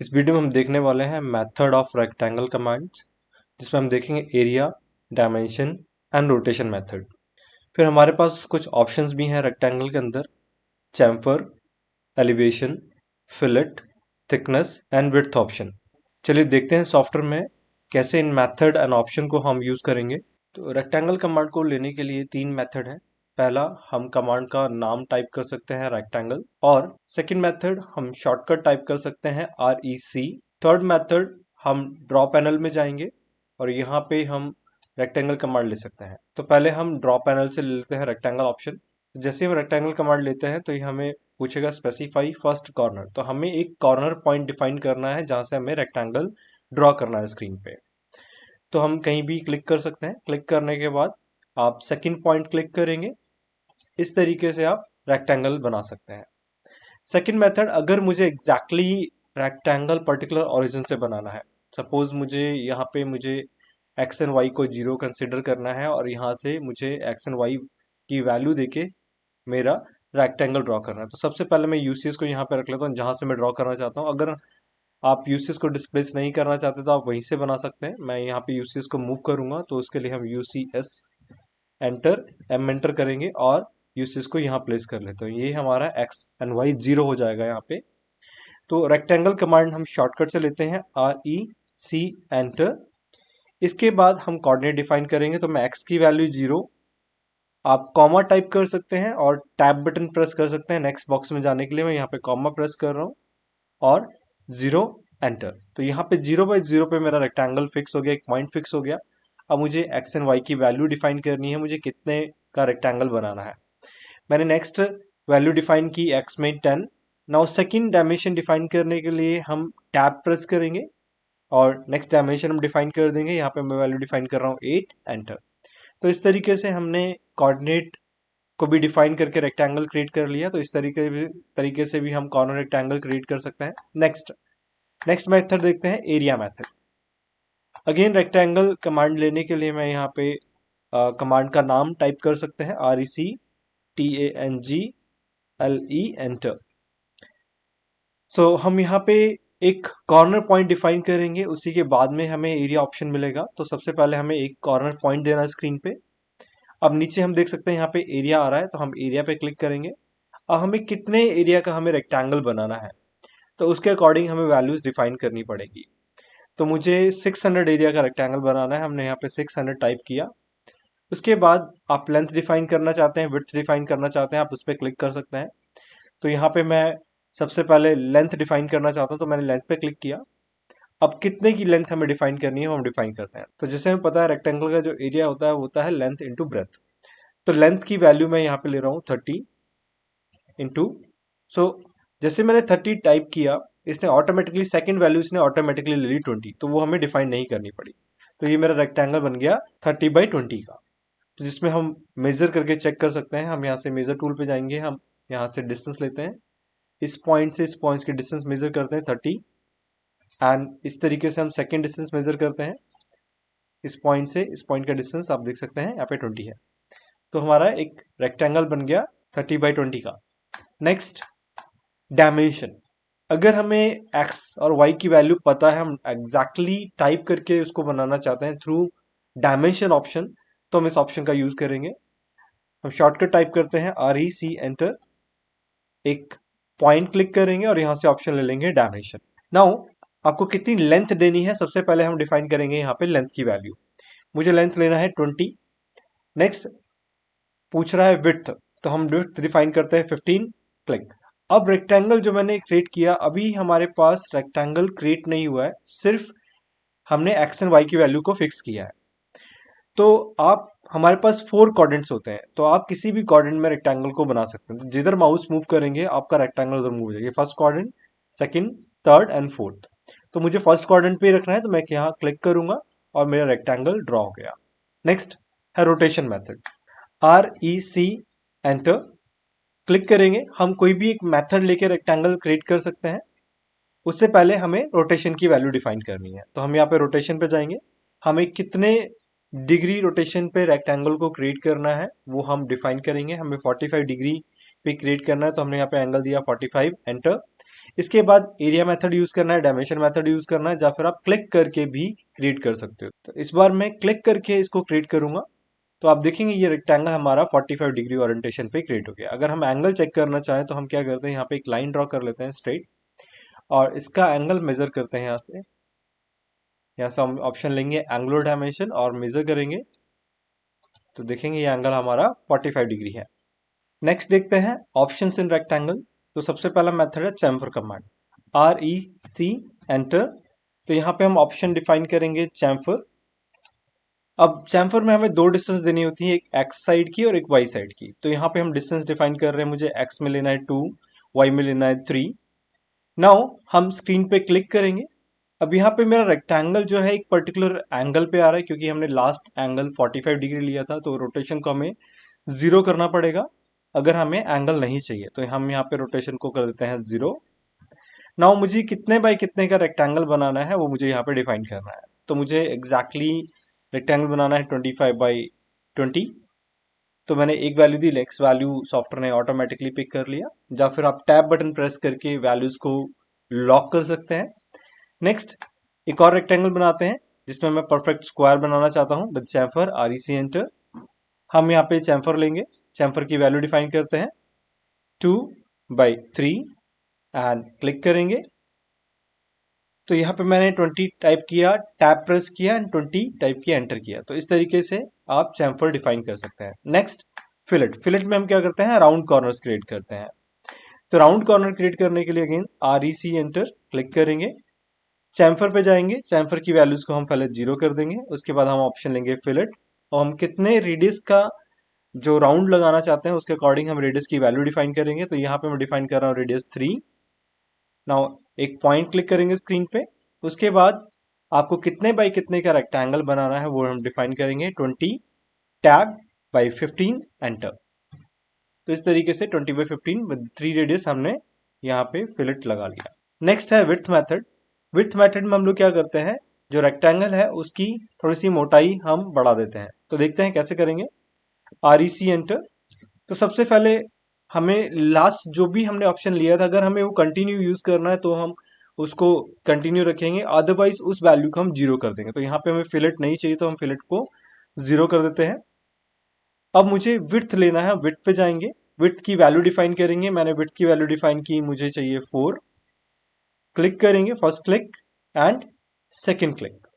इस वीडियो में हम देखने वाले हैं मेथड ऑफ रेक्टेंगल कमांड्स, जिसमें हम देखेंगे area, dimension and rotation method. फिर हमारे पास कुछ ऑप्शंस भी हैं रेक्टेंगल के अंदर: chamfer, elevation, fillet, thickness and width option. चलिए देखते हैं सॉफ्टवेयर में कैसे इन मेथड एंड ऑप्शन को हम यूज करेंगे। तो रेक्टेंगल कमांड को लेने के लिए तीन मेथड हैं। पहला, हम कमांड का नाम टाइप कर सकते हैं रेक्टेंगल, और सेकंड मेथड हम शॉर्टकट टाइप कर सकते हैं REC। थर्ड मेथड हम ड्रॉ पैनल में जाएंगे और यहाँ पे हम रेक्टेंगल कमांड ले सकते हैं। तो पहले हम ड्रॉ पैनल से ले लेते हैं रेक्टेंगल ऑप्शन। जैसे हम रेक्टेंगल कमांड लेते हैं तो ये हमें पूछेगा स्पेसिफाई फर्स्ट कॉर्नर। तो हमें एक कॉर्नर पॉइंट डिफाइन करना है जहां से हमें रेक्टेंगल ड्रॉ करना है स्क्रीन पे। तो हम कहीं भी क्लिक कर सकते हैं। क्लिक करने के बाद आप सेकंड पॉइंट क्लिक करेंगे। इस तरीके से आप रेक्टेंगल बना सकते हैं। सेकंड मेथड, अगर मुझे एग्जैक्टली रेक्टेंगल पर्टिकुलर ओरिजिन से बनाना है, सपोज मुझे एक्स एंड वाई को जीरो कंसिडर करना है और यहाँ से मुझे एक्स एंड वाई की वैल्यू देके मेरा रेक्टेंगल ड्रॉ करना है, तो सबसे पहले मैं यूसीएस को यहाँ पे रख लेता हूँ जहाँ से मैं ड्रॉ करना चाहता हूँ। अगर आप यूसीएस को डिस्प्लेस नहीं करना चाहते तो आप वहीं से बना सकते हैं। मैं यहाँ पे यूसीएस को मूव करूंगा, तो उसके लिए हम यूसीएस एंटर एम एंटर करेंगे और यूसीएस को यहाँ प्लेस कर लेते हैं। ये हमारा एक्स एंड वाई जीरो हो जाएगा यहाँ पे। तो रेक्टेंगल कमांड हम शॉर्टकट से लेते हैं REC एंटर। इसके बाद हम कोऑर्डिनेट डिफाइन करेंगे। तो मैं एक्स की वैल्यू जीरो, आप कॉमा टाइप कर सकते हैं और टैब बटन प्रेस कर सकते हैं नेक्स्ट बॉक्स में जाने के लिए। मैं यहाँ पे कॉमा प्रेस कर रहा हूँ और जीरो एंटर। तो यहाँ पे 0/0 पे मेरा रेक्टेंगल फिक्स हो गया, एक पॉइंट फिक्स हो गया। अब मुझे एक्स एंड वाई की वैल्यू डिफाइन करनी है, मुझे कितने का रेक्टेंगल बनाना है। मैंने नेक्स्ट वैल्यू डिफाइन की एक्स में 10। नाउ सेकंड डायमेंशन डिफाइन करने के लिए हम टैब प्रेस करेंगे और नेक्स्ट डायमेंशन हम डिफाइन कर देंगे। यहाँ पे मैं वैल्यू डिफाइन कर रहा हूँ 8 एंटर। तो इस तरीके से हमने कोऑर्डिनेट को भी डिफाइन करके रेक्टेंगल क्रिएट कर लिया। तो इस तरीके से भी हम कॉर्नर रेक्टेंगल क्रिएट कर सकते हैं। नेक्स्ट मेथड देखते हैं, area method. Again rectangle command लेने के लिए मैं यहाँ पे कमांड का नाम टाइप कर सकते हैं RECTANGLE एंटर। सो हम यहाँ पे एक कॉर्नर पॉइंट डिफाइन करेंगे, उसी के बाद में हमें एरिया ऑप्शन मिलेगा। तो सबसे पहले हमें एक कॉर्नर पॉइंट देना है स्क्रीन पे। अब नीचे हम देख सकते हैं यहाँ पे एरिया आ रहा है, तो हम एरिया पे क्लिक करेंगे। अब हमें कितने एरिया का हमें रेक्टेंगल बनाना है, तो उसके अकॉर्डिंग हमें वैल्यूज डिफाइन करनी पड़ेगी। तो मुझे 600 एरिया का रेक्टेंगल बनाना है। हमने यहाँ पे 600 टाइप किया। उसके बाद आप लेंथ डिफाइन करना चाहते हैं, विड्थ डिफाइन करना चाहते हैं, आप उस पर क्लिक कर सकते हैं। तो यहाँ पे मैं सबसे पहले लेंथ डिफाइन करना चाहता हूँ, तो मैंने लेंथ पे क्लिक किया। अब कितने की लेंथ हमें डिफाइन करनी है वो हम डिफाइन करते हैं। तो जैसे हमें पता है रेक्टेंगल का जो एरिया होता है वो होता है लेंथ इंटू ब्रेथ। तो लेंथ की वैल्यू मैं यहाँ पे ले रहा हूँ 30 इंटू, सो जैसे मैंने 30 टाइप किया, इसने ऑटोमेटिकली सेकंड वैल्यू इसने ऑटोमेटिकली ले ली 20, तो वो हमें डिफाइन नहीं करनी पड़ी। तो ये मेरा रेक्टेंगल बन गया 30/20 का। तो जिसमें हम मेजर करके चेक कर सकते हैं। हम यहाँ से मेजर टूल पे जाएंगे, हम यहाँ से डिस्टेंस लेते हैं, इस पॉइंट से इस पॉइंट की डिस्टेंस मेजर करते हैं 30, एंड इस तरीके से हम सेकेंड डिस्टेंस मेजर करते हैं। इस पॉइंट से इस पॉइंट का डिस्टेंस आप देख सकते हैं यहाँ पे 20 है। तो हमारा एक रेक्टेंगल बन गया 30/20 का। Next, dimension. अगर हमें एक्स और वाई की वैल्यू पता है, हम एग्जैक्टली टाइप करके उसको बनाना चाहते हैं थ्रू डायमेंशन ऑप्शन, तो हम इस ऑप्शन का यूज करेंगे। हम शॉर्टकट टाइप करते हैं REC एंटर, एक पॉइंट क्लिक करेंगे और यहां से ऑप्शन ले लेंगे डायमेंशन। नाउ आपको कितनी लेंथ देनी है, सबसे पहले हम डिफाइन करेंगे यहाँ पे लेंथ की वैल्यू। मुझे लेंथ लेना है 20। नेक्स्ट पूछ रहा है विड्थ, तो हम विड्थ डिफाइन करते हैं 15, क्लिक। अब रेक्टेंगल जो मैंने क्रिएट किया, अभी हमारे पास रेक्टेंगल क्रिएट नहीं हुआ है, सिर्फ हमने एक्स एंड वाई की वैल्यू को फिक्स किया है। तो आप, हमारे पास 4 कोऑर्डिनेट्स होते हैं, तो आप किसी भी कोऑर्डिनेट में रेक्टेंगल को बना सकते हैं। तो जिधर माउस मूव करेंगे आपका रेक्टेंगल उधर मूव हो जाएगा। First coordinate, second, third and fourth. तो मुझे फर्स्ट कोऑर्डिनेट पे ही रखना है, तो मैं यहाँ क्लिक करूंगा और मेरा रेक्टेंगल ड्रॉ हो गया। नेक्स्ट है rotation method, REC enter, click करेंगे। हम कोई भी एक मेथड लेके रेक्टेंगल क्रिएट कर सकते हैं। उससे पहले हमें रोटेशन की वैल्यू डिफाइन करनी है। तो हम यहाँ पे रोटेशन पे जाएंगे। हमें कितने डिग्री रोटेशन पे रेक्टेंगल को क्रिएट करना है वो हम डिफाइन करेंगे। हमें 45 डिग्री पे क्रिएट करना है तो हमने यहाँ पे एंगल दिया 45, एंटर। इसके बाद एरिया मेथड यूज करना है, डायमेंशन मेथड यूज करना है, या फिर आप क्लिक करके भी क्रिएट कर सकते हो। तो इस बार मैं क्लिक करके इसको क्रिएट करूंगा, तो आप देखेंगे ये रेक्टेंगल हमारा 45 डिग्री ओरिएंटेशन पे क्रिएट हो गया। अगर हम एंगल चेक करना चाहें तो हम क्या करते हैं, यहाँ पे एक लाइन ड्रॉ कर लेते हैं स्ट्रेट, और इसका एंगल मेजर करते हैं। यहाँ से हम ऑप्शन लेंगे एंगुलर डायमेंशन और मेजर करेंगे, तो देखेंगे ये एंगल हमारा 45 डिग्री है। नेक्स्ट देखते हैं ऑप्शंस इन रेक्टेंगल। तो सबसे पहला मेथड है चैम्फर कमांड, REC, एंटर। तो यहाँ पे हम ऑप्शन डिफाइन करेंगे चैम्फर। अब चैम्फर में हमें दो डिस्टेंस देनी होती है, एक एक्स साइड की और एक वाई साइड की। तो यहाँ पे हम डिस्टेंस डिफाइन कर रहे हैं, मुझे एक्स में लेना है 2, वाई में लेना है 3। नाउ हम स्क्रीन पे क्लिक करेंगे। अब यहाँ पे मेरा रेक्टेंगल जो है एक पर्टिकुलर एंगल पे आ रहा है, क्योंकि हमने लास्ट एंगल 45 डिग्री लिया था, तो रोटेशन को हमें 0 करना पड़ेगा अगर हमें एंगल नहीं चाहिए। तो हम यहाँ पे रोटेशन को कर देते हैं 0। नाउ मुझे कितने बाई कितने का रेक्टेंगल बनाना है वो मुझे यहाँ पे डिफाइन करना है। तो मुझे एग्जैक्टली रेक्टेंगल बनाना है 25/20। तो मैंने एक वैल्यू दी, एक्स वैल्यू सॉफ्टवेयर ने ऑटोमेटिकली पिक कर लिया, या फिर आप टैब बटन प्रेस करके वैल्यूज को लॉक कर सकते हैं। नेक्स्ट एक और रेक्टेंगल बनाते हैं जिसमें मैं परफेक्ट स्क्वायर बनाना चाहता हूं विद चैम्फर, REC, एंटर। हम यहाँ पे चैम्फर लेंगे, चैम्फर की वैल्यू डिफाइन करते हैं 2/3 एंड क्लिक करेंगे। तो यहाँ पे मैंने 20 टाइप किया, टैब प्रेस किया एंड 20 टाइप किया, एंटर किया। तो इस तरीके से आप चैम्फर डिफाइन कर सकते हैं। नेक्स्ट फिलेट, फिलेट में हम क्या करते हैं, राउंड कॉर्नर्स क्रिएट करते हैं। तो राउंड कॉर्नर क्रिएट करने के लिए अगेन REC, एंटर, क्लिक करेंगे, चैम्फर पे जाएंगे, चैम्फर की वैल्यूज को हम पहले 0 कर देंगे। उसके बाद हम ऑप्शन लेंगे फिलेट, और हम कितने रेडियस का जो राउंड लगाना चाहते हैं उसके अकॉर्डिंग हम रेडियस की वैल्यू डिफाइन करेंगे। तो यहाँ पे मैं डिफाइन कर रहा हूँ रेडियस 3। नाउ एक पॉइंट क्लिक करेंगे स्क्रीन पे, उसके बाद आपको कितने बाई कितने का रेक्टेंगल बनाना है वो हम डिफाइन करेंगे 20, टैब बाई 15, एंटर। तो इस तरीके से 20/15 विद 3 रेडियस हमने यहाँ पे फिलेट लगा लिया। नेक्स्ट है विड्थ मेथड। विड्थ मेथड में हम लोग क्या करते हैं, जो रेक्टेंगल है उसकी थोड़ी सी मोटाई हम बढ़ा देते हैं। तो देखते हैं कैसे करेंगे, REC, एंटर। तो सबसे पहले हमें लास्ट जो भी हमने ऑप्शन लिया था, अगर हमें वो कंटिन्यू यूज करना है तो हम उसको कंटिन्यू रखेंगे, अदरवाइज उस वैल्यू को हम 0 कर देंगे। तो यहाँ पे हमें फिलेट नहीं चाहिए तो हम फिलेट को 0 कर देते हैं। अब मुझे विड्थ लेना है, विड्थ पे जाएंगे, विड्थ की वैल्यू डिफाइन करेंगे। मैंने विड्थ की वैल्यू डिफाइन की, मुझे चाहिए 4। क्लिक करेंगे, first click and second click.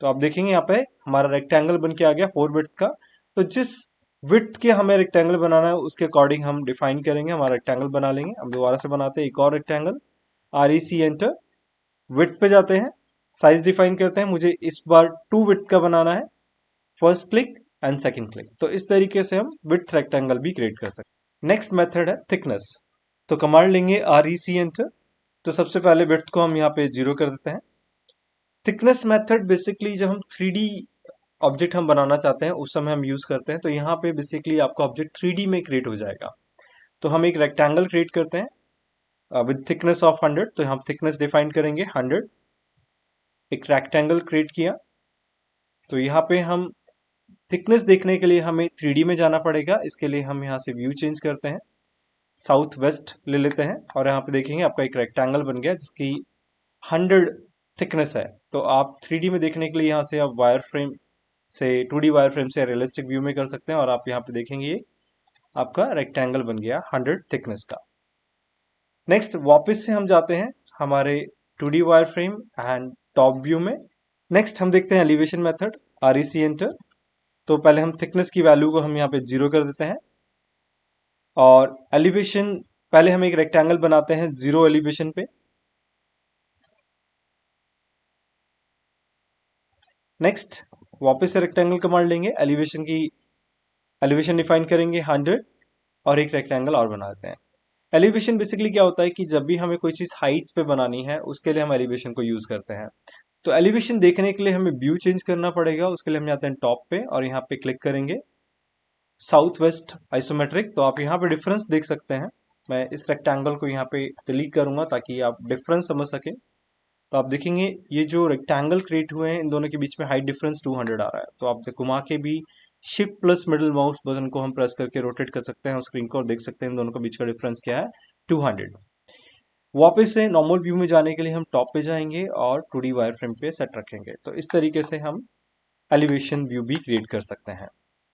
तो आप देखेंगे यहाँ पे हमारा रेक्टेंगल बन के आ गया 4 विड्थ का। तो जिस विड्थ के हमें रेक्टेंगल बनाना है उसके अकॉर्डिंग हम डिफाइन करेंगे, हमारा रेक्टेंगल बना लेंगे। अब दोबारा से बनाते हैं एक और रेक्टेंगल, REC, एंटर। विड्थ पे जाते हैं, साइज डिफाइन करते हैं, मुझे इस बार 2 विड्थ का बनाना है, first click and second click. तो इस तरीके से हम विड्थ रेक्टेंगल भी क्रिएट कर सकते हैं। नेक्स्ट मेथड है थिकनेस। तो कमांड लेंगे REC, एंटर। तो सबसे पहले विड्थ को हम यहाँ पे 0 कर देते हैं। थिकनेस मेथड बेसिकली जब हम 3D ऑब्जेक्ट हम बनाना चाहते हैं उस समय हम यूज करते हैं। तो यहाँ पे बेसिकली आपका ऑब्जेक्ट 3D में क्रिएट हो जाएगा। तो हम एक रेक्टेंगल क्रिएट करते हैं विद थिकनेस ऑफ 100। तो हम थिकनेस डिफाइन करेंगे 100। एक रेक्टेंगल क्रिएट किया, तो यहाँ पे हम थिकनेस देखने के लिए हमें 3D में जाना पड़ेगा। इसके लिए हम यहाँ से व्यू चेंज करते हैं, साउथ वेस्ट ले लेते हैं, और यहाँ पे देखेंगे आपका एक रेक्टेंगल बन गया जिसकी 100 थिकनेस है। तो आप 3D में देखने के लिए यहाँ से आप वायर फ्रेम से 2D वायर फ्रेम से रियलिस्टिक व्यू में कर सकते हैं, और आप यहाँ पे देखेंगे ये आपका रेक्टेंगल बन गया 100 थिकनेस का। नेक्स्ट वापस से हम जाते हैं हमारे 2D wire frame and top view में। नेक्स्ट हम देखते हैं एलिवेशन मेथड, REC, एंटर। तो पहले हम थिकनेस की वैल्यू को हम यहाँ पे 0 कर देते हैं, और एलिवेशन पहले हम एक रेक्टेंगल बनाते हैं 0 एलिवेशन पे। नेक्स्ट वापस से रेक्टेंगल कमांड लेंगे, एलिवेशन डिफाइन करेंगे 100, और एक रेक्टेंगल और बना देते हैं। एलिवेशन बेसिकली क्या होता है कि जब भी हमें कोई चीज हाइट्स पे बनानी है उसके लिए हम एलिवेशन को यूज करते हैं। तो एलिवेशन देखने के लिए हमें व्यू चेंज करना पड़ेगा। उसके लिए हम जाते हैं टॉप पे और यहाँ पे क्लिक करेंगे साउथ वेस्ट आइसोमेट्रिक। तो आप यहाँ पे डिफरेंस देख सकते हैं। मैं इस रेक्टेंगल को यहाँ पे डिलीट करूंगा ताकि आप डिफरेंस समझ सकें। तो आप देखेंगे ये जो रेक्टेंगल क्रिएट हुए हैं इन दोनों के बीच में हाइट डिफरेंस 200 आ रहा है। तो आप घुमा के भी shift plus middle mouse button को हम प्रेस करके रोटेट कर सकते हैं स्क्रीन को और देख सकते हैं इन दोनों के बीच का डिफरेंस क्या है, 200। वापस से नॉर्मल व्यू में जाने के लिए हम टॉप पे जाएंगे और 2D वायर फ्रेम पे सेट रखेंगे। तो इस तरीके से हम एलिवेशन व्यू भी क्रिएट कर सकते हैं।